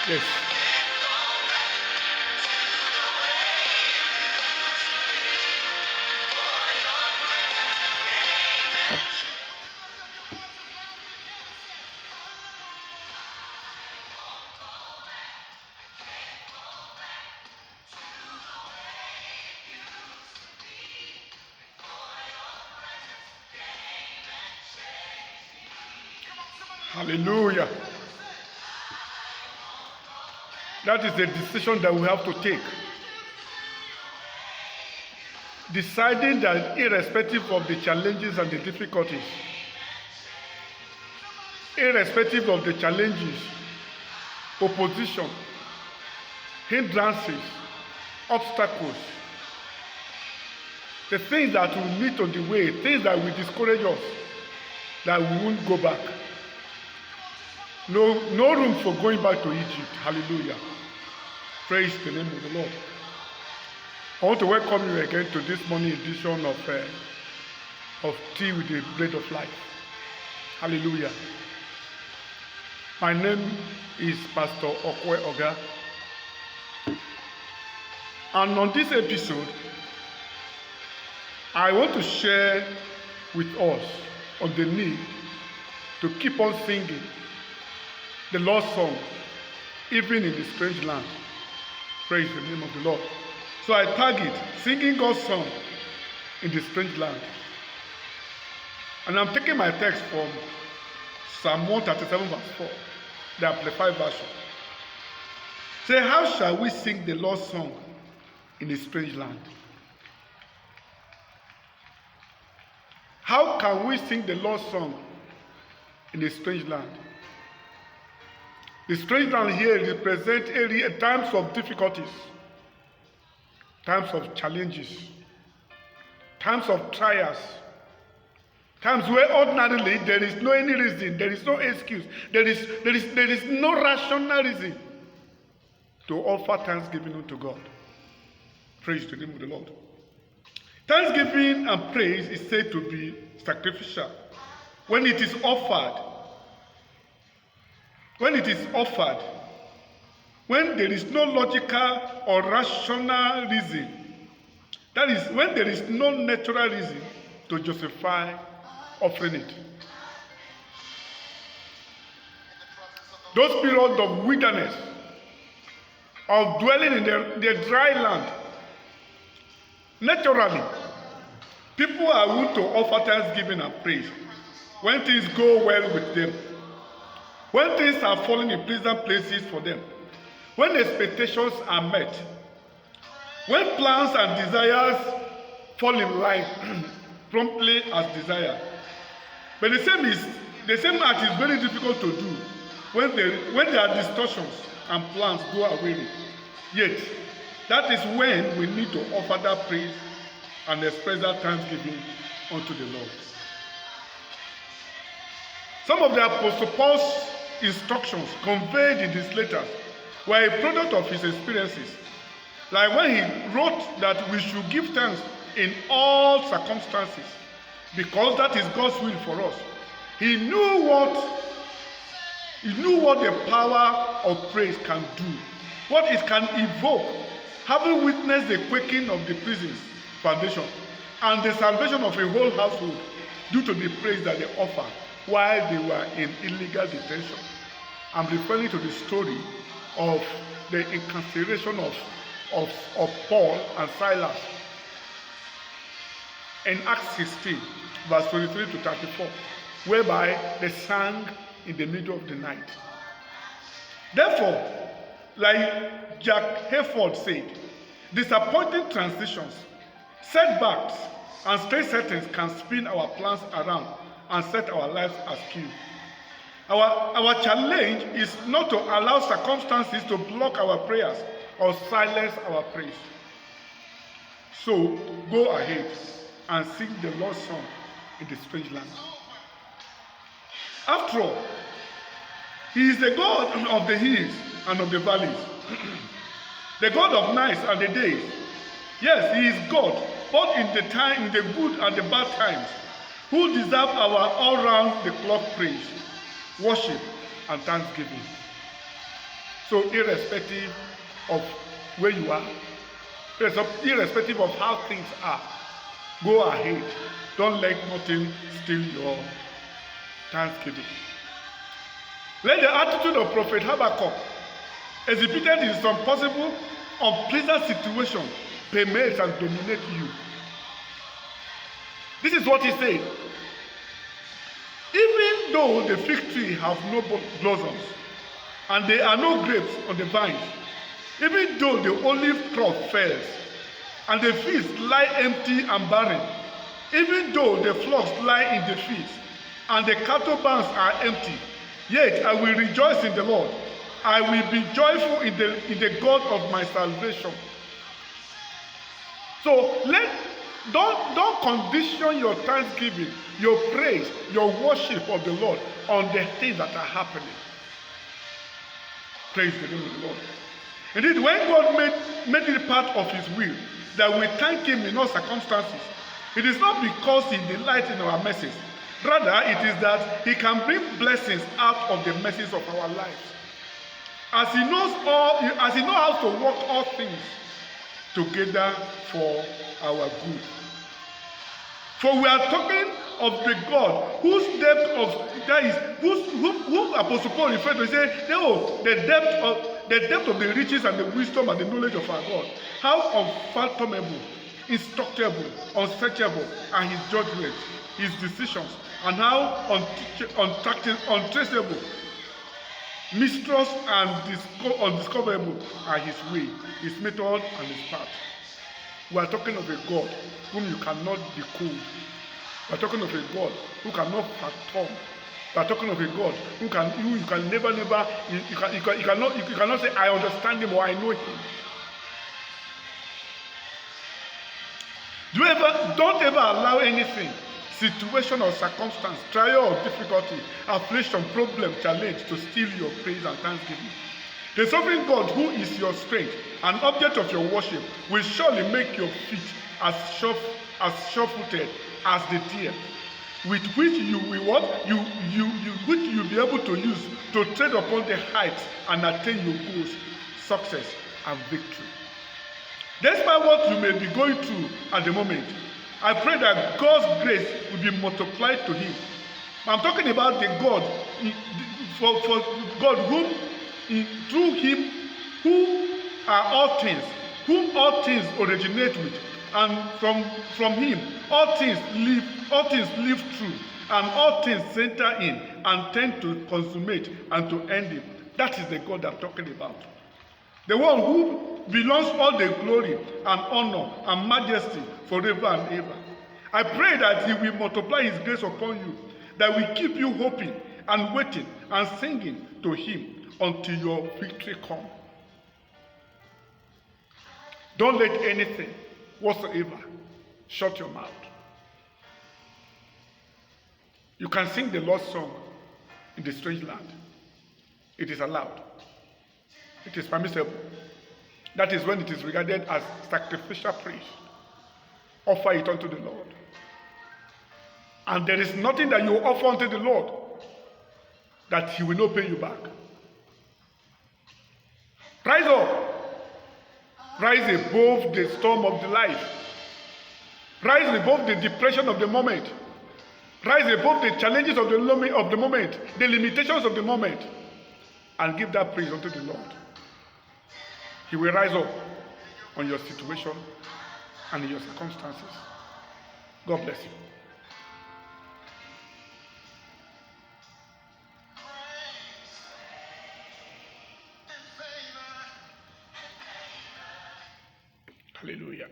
Yes. Hallelujah. That is a decision that we have to take. Deciding that irrespective of the challenges and the difficulties, irrespective of the challenges, opposition, hindrances, obstacles, the things that we meet on the way, things that will discourage us, that we won't go back. No room for going back to Egypt. Hallelujah. Praise the name of the Lord. I want to welcome you again to this morning edition of Tea with the Bread of Life. Hallelujah. My name is Pastor Okwe Oga. And on this episode, I want to share with us on the need to keep on singing the Lord's song, even in the strange land. Praise the name of the Lord. So I tag it, singing God's song in the strange land. And I'm taking my text from Psalm 137 verse 4, the Amplified Version. Say, how shall we sing the Lord's song in a strange land? How can we sing the Lord's song in a strange land? The strange land here represents times of difficulties, times of challenges, times of trials, times where ordinarily there is no any reason, there is no excuse, there is no rational reason to offer thanksgiving unto God. Praise the name of the Lord. Thanksgiving and praise is said to be sacrificial when it is offered. When it is offered, when there is no logical or rational reason, that is, when there is no natural reason to justify offering it. Those periods of wilderness, of dwelling in the dry land, naturally, people are willing to offer thanksgiving and praise when things go well with them, when things are falling in pleasant places for them, when expectations are met, when plans and desires fall in line promptly as desired. But the same act is very difficult to do when there are distortions and plans go away. Yet, that is when we need to offer that praise and express that thanksgiving unto the Lord. Some of the Apostle Paul's instructions conveyed in his letters were a product of his experiences. Like when he wrote that we should give thanks in all circumstances, because that is God's will for us. He knew what the power of praise can do, what it can evoke, having witnessed the quaking of the prison's foundation and the salvation of a whole household due to the praise that they offered while they were in illegal detention. I'm referring to the story of the incarceration of Paul and Silas in Acts 16, verse 23 to 34, whereby they sang in the middle of the night. Therefore, like Jack Hayford said, disappointing transitions, setbacks, and strange settings can spin our plans around and set our lives askew. Our challenge is not to allow circumstances to block our prayers or silence our praise. So go ahead and sing the Lord's song in the strange land. After all, He is the God of the hills and of the valleys, the God of nights and the days. Yes, He is God, both in the good and the bad times, who deserve our all-round the clock praise, worship, and thanksgiving. So irrespective of where you are, irrespective of how things are, go ahead. Don't let nothing steal your thanksgiving. Let the attitude of Prophet Habakkuk, exhibited in some possible unpleasant situation, permeate and dominate you. This is what he said. Even though the fig tree have no blossoms, and there are no grapes on the vines, even though the olive crop fails, and the fields lie empty and barren, even though the flocks lie in the fields, and the cattle barns are empty, yet I will rejoice in the Lord. I will be joyful in the God of my salvation. So don't condition your thanksgiving, your praise, your worship of the Lord on the things that are happening. Praise the name of the Lord. Indeed, when God made it part of his will that we thank him in all circumstances, it is not because he delights in our messes. Rather, it is that he can bring blessings out of the messes of our lives. As he knows how to work all things together for our good. For we are talking of the God whose depth of that is who Apostle Paul referred to. He said, "Oh, the depth of the riches and the wisdom and the knowledge of our God. How unfathomable, instructable, unsearchable are his judgments, his decisions, and how untraceable, mysterious and undiscoverable are his way, his method, and his path." We are talking of a God whom you cannot decode. We are talking of a God who cannot fathom. We are talking of a God who you can never you cannot say I understand him or I know him. Don't ever allow anything, situation or circumstance, trial or difficulty, affliction, problem, challenge to steal your praise and thanksgiving. The sovereign God, who is your strength, an object of your worship, will surely make your feet as sure-footed as the deer, with which you will what? Which you'll be able to use to tread upon the heights and attain your goals, success, and victory. Despite what you may be going through at the moment, I pray that God's grace will be multiplied to him. I'm talking about the God, for God whom through him who are all things, whom all things originate with, and from him all things live through, and all things center in and tend to consummate and to end it. That is the God I'm talking about. The one who belongs all the glory and honor and majesty forever and ever. I pray that he will multiply his grace upon you, that will keep you hoping and waiting and singing to him until your victory comes. Don't let anything whatsoever shut your mouth. You can sing the Lord's song in the strange land. It is allowed. It is permissible. That is when it is regarded as sacrificial praise. Offer it unto the Lord. And there is nothing that you offer unto the Lord that he will not pay you back. Rise up. Rise above the storm of the life. Rise above the depression of the moment. Rise above the challenges of the moment, the limitations of the moment, and give that praise unto the Lord. He will rise up on your situation and in your circumstances. God bless you. Hallelujah.